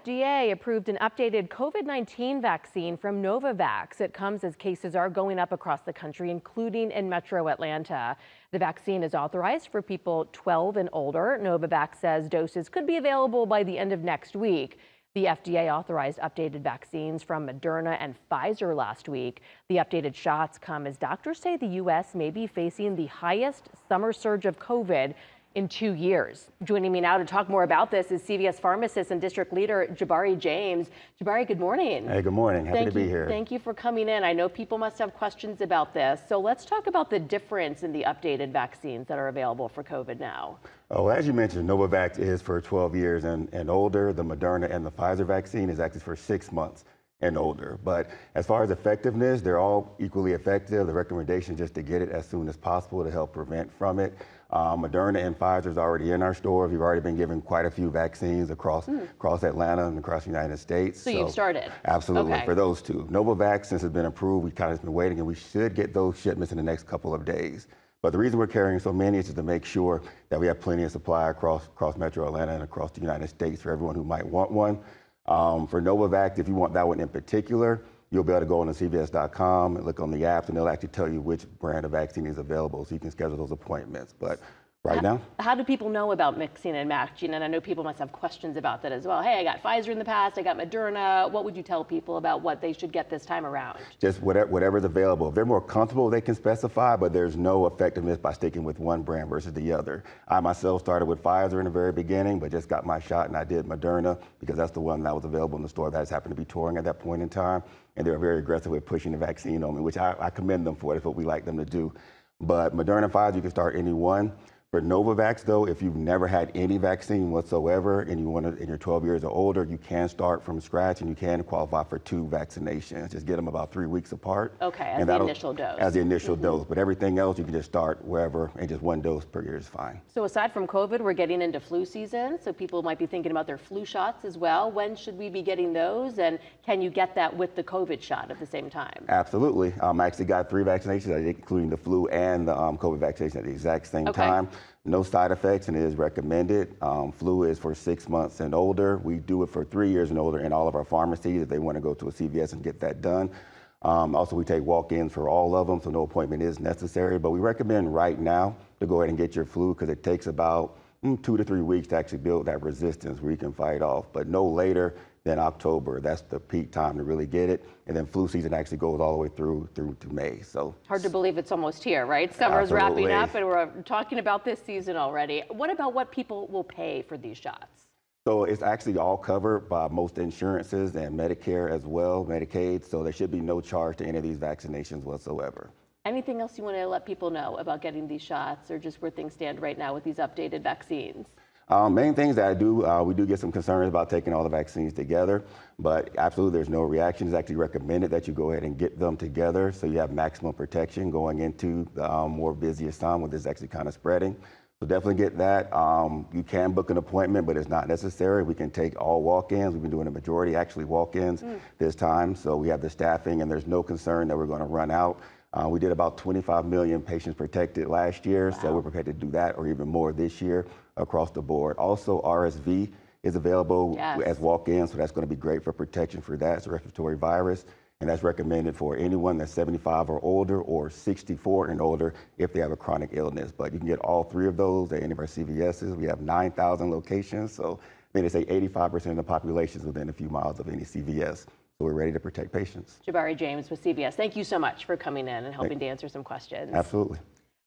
FDA approved an updated COVID-19 vaccine from Novavax. It comes as cases are going up across the country, including in metro Atlanta. The vaccine is authorized for people 12 and older. Novavax says doses could be available by the end of next week. The FDA authorized updated vaccines from Moderna and Pfizer last week. The updated shots come as doctors say the U.S. may be facing the highest summer surge of COVID in 2 years. Joining me now to talk more about this is CVS pharmacist and district leader Jabari James. Jabari, good morning. Hey, good morning. Happy to be here. Thank you for coming in. I know people must have questions about this. So let's talk about the difference in the updated vaccines that are available for COVID now. Oh, as you mentioned, Novavax is for 12 years and older. The Moderna and the Pfizer vaccine is actually for 6 months and older. But as far as effectiveness, they're all equally effective. The recommendation is just to get it as soon as possible to help prevent from it. Moderna and Pfizer is already in our stores. We've already been given quite a few vaccines across Atlanta and across the United States. So you've started? Absolutely, okay. For those two. Novavax, since it's been approved, we've kind of been waiting, and we should get those shipments in the next couple of days. But the reason we're carrying so many is just to make sure that we have plenty of supply across metro Atlanta and across the United States for everyone who might want one. For Novavax, if you want that one in particular, you'll be able to go on to CVS.com and look on the apps, and they'll actually tell you which brand of vaccine is available, so you can schedule those appointments. But now, how do people know about mixing and matching? And I know people must have questions about that as well. Hey, I got Pfizer in the past, I got Moderna. What would you tell people about what they should get this time around? Just whatever's available. If they're more comfortable, they can specify, but there's no effectiveness by sticking with one brand versus the other. I myself started with Pfizer in the very beginning, but just got my shot, and I did Moderna because that's the one that was available in the store that just happened to be touring at that point in time. And they were very aggressive with pushing the vaccine on me, which I commend them for. That's what we like them to do. But Moderna and Pfizer, you can start any one. For Novavax, though, if you've never had any vaccine whatsoever and you're 12 years or older, you can start from scratch and you can qualify for 2 vaccinations. Just get them about 3 weeks apart. Okay, as the initial dose. As the initial dose. But everything else, you can just start wherever, and just 1 dose per year is fine. So aside from COVID, we're getting into flu season, so people might be thinking about their flu shots as well. When should we be getting those, and can you get that with the COVID shot at the same time? Absolutely. I actually got 3 vaccinations, including the flu and the COVID vaccination at the exact same time. No side effects, and it is recommended. Flu is for 6 months and older. We do it for 3 years and older in all of our pharmacies if they want to go to a CVS and get that done. Also, we take walk-ins for all of them, so no appointment is necessary. But we recommend right now to go ahead and get your flu because it takes about 2 to 3 weeks to actually build that resistance where you can fight off, but no later than October. That's the peak time to really get it. And then flu season actually goes all the way through to May. So hard to believe it's almost here, right? Summer's wrapping up and we're talking about this season already. What about what people will pay for these shots? So it's actually all covered by most insurances and Medicare as well, Medicaid. So there should be no charge to any of these vaccinations whatsoever. Anything else you want to let people know about getting these shots, or just where things stand right now with these updated vaccines? Main things that we do get some concerns about taking all the vaccines together, but absolutely there's no reaction. It's actually recommended that you go ahead and get them together so you have maximum protection going into the more busiest time when this is actually kind of spreading. So definitely get that. You can book an appointment, but it's not necessary. We can take all walk-ins. We've been doing a majority actually walk-ins this time, so we have the staffing, and there's no concern that we're going to run out. We did about 25 million patients protected last year, so we're prepared to do that or even more this year across the board. Also, RSV is available as walk-ins, so that's going to be great for protection for that. It's a respiratory virus, and that's recommended for anyone that's 75 or older or 64 and older if they have a chronic illness. But you can get all 3 of those at any of our CVS's. We have 9,000 locations, so they say 85% of the population is within a few miles of any CVS. So we're ready to protect patients. Jabari James with CVS. Thank you so much for coming in and helping to answer some questions. Absolutely.